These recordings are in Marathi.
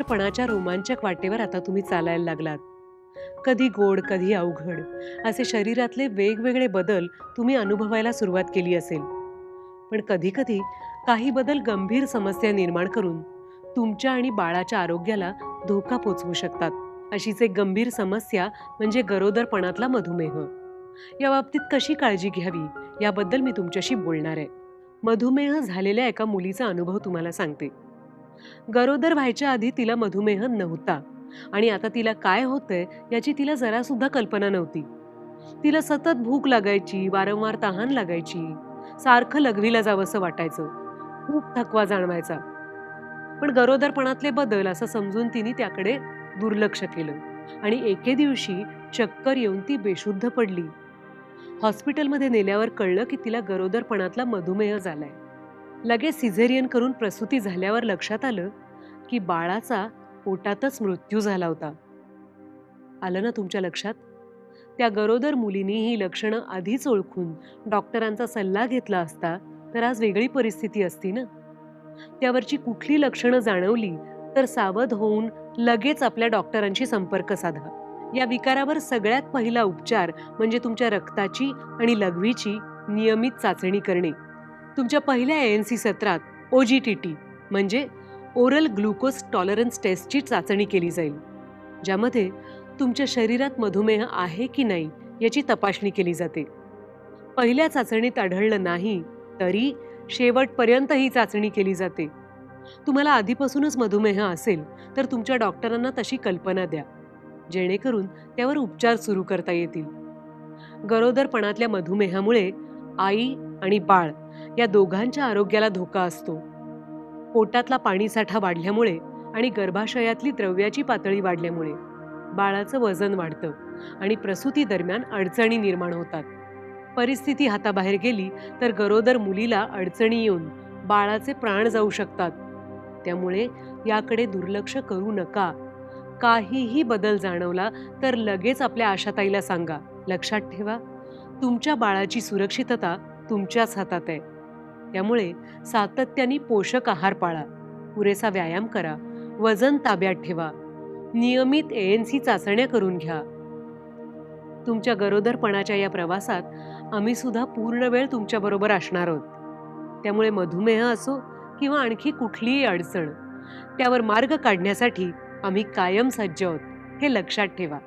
गरोदरपणाच्या रोमांचक वाटेवर आता तुम्ही चालायला लागलात. कधी गोड, कधी अवघड असे शरीरातले वेगवेगळे बदल तुम्ही अनुभवायला सुरुवात केली असेल. पण कधी-कधी काही बदल गंभीर समस्या निर्माण करून तुमच्या आणि बाळाच्या आरोग्याला धोका पोचवू शकतात. अशीच एक गंभीर समस्या म्हणजे गरोदरपणातला मधुमेह. या बाबतीत कशी काळजी घ्यावी याबद्दल मी तुमच्याशी बोलणार आहे. मधुमेह झालेल्या एका मुलीचा अनुभव तुम्हाला सांगते. गरोदर व्हायच्या आधी तिला मधुमेह नव्हता आणि आता तिला काय होतंय याची तिला जरा सुद्धा कल्पना नव्हती. तिला सतत भूक लागायची, वारंवार तहान लागायची, सारखं लघवीला जावंसं वाटायचं, खूप थकवा जाणवायचा. पण गरोदरपणातले बदल असं समजून तिने त्याकडे दुर्लक्ष केलं आणि एके दिवशी चक्कर येऊन ती बेशुद्ध पडली. हॉस्पिटलमध्ये नेल्यावर कळलं की तिला गरोदरपणातला मधुमेह झालाय. लगेच सिझेरियन करून प्रसूती झाल्यावर लक्षात आलं की बाळाचा पोटातच मृत्यू झाला होता. आलं ना तुमच्या लक्षात? त्या गरोदर मुलीने ही लक्षणं आधीच ओळखून डॉक्टरांचा सल्ला घेतला असता तर आज वेगळी परिस्थिती असती ना. त्यावरची कुठली लक्षणं जाणवली तर सावध होऊन लगेच आपल्या डॉक्टरांशी संपर्क साधा. या विकारावर सगळ्यात पहिला उपचार म्हणजे तुमच्या रक्ताची आणि लघवीची नियमित चाचणी करणे. तुमच्या पहिल्या ANC सत्रात OGTT म्हणजे ओरल ग्लुकोज टॉलरन्स टेस्टची चाचणी केली जाईल, ज्यामध्ये तुमच्या शरीरात मधुमेह आहे की नाही याची तपासणी केली जाते. पहिल्या चाचणीत आढळलं नाही तरी शेवटपर्यंत ही चाचणी केली जाते. तुम्हाला आधीपासूनच मधुमेह असेल तर तुमच्या डॉक्टरांना तशी कल्पना द्या, जेणेकरून त्यावर उपचार सुरू करता येतील. गरोदरपणातल्या मधुमेहामुळे आई आणि बाळ या दोघांच्या आरोग्याला धोका असतो. पोटातला पाणीसाठा वाढल्यामुळे आणि गर्भाशयातली द्रव्याची पातळी वाढल्यामुळे बाळाचं वजन वाढतं आणि प्रसूती दरम्यान अडचणी निर्माण होतात. परिस्थिती हाताबाहेर गेली तर गरोदर मुलीला अडचणी येऊन बाळाचे प्राण जाऊ शकतात. त्यामुळे याकडे दुर्लक्ष करू नका. काहीही बदल जाणवला तर लगेच आपल्या आशाताईला सांगा. लक्षात ठेवा, तुमच्या बाळाची सुरक्षितता तुमच्याच हातात आहे. त्यामुळे सातत्याने पोषक आहार पाळा, पुरेसा व्यायाम करा, वजन ताब्यात ठेवा, नियमित ANC चाचण्या करून घ्या. तुमच्या गरोदरपणाच्या या प्रवासात आम्ही सुद्धा पूर्ण वेळ तुमच्याबरोबर असणार आहोत. त्यामुळे मधुमेह असो किंवा आणखी कुठलीही अडचण, त्यावर मार्ग काढण्यासाठी आम्ही कायम सज्ज आहोत, हे लक्षात ठेवा.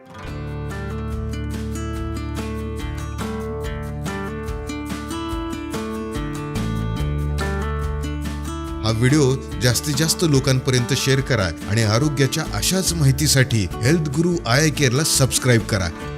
हा व्हिडिओ जास्तीत जास्त लोकांपर्यंत शेअर करा आणि आरोग्याच्या अशाच माहितीसाठी हेल्थ गुरु आय केअरला सबस्क्राईब करा.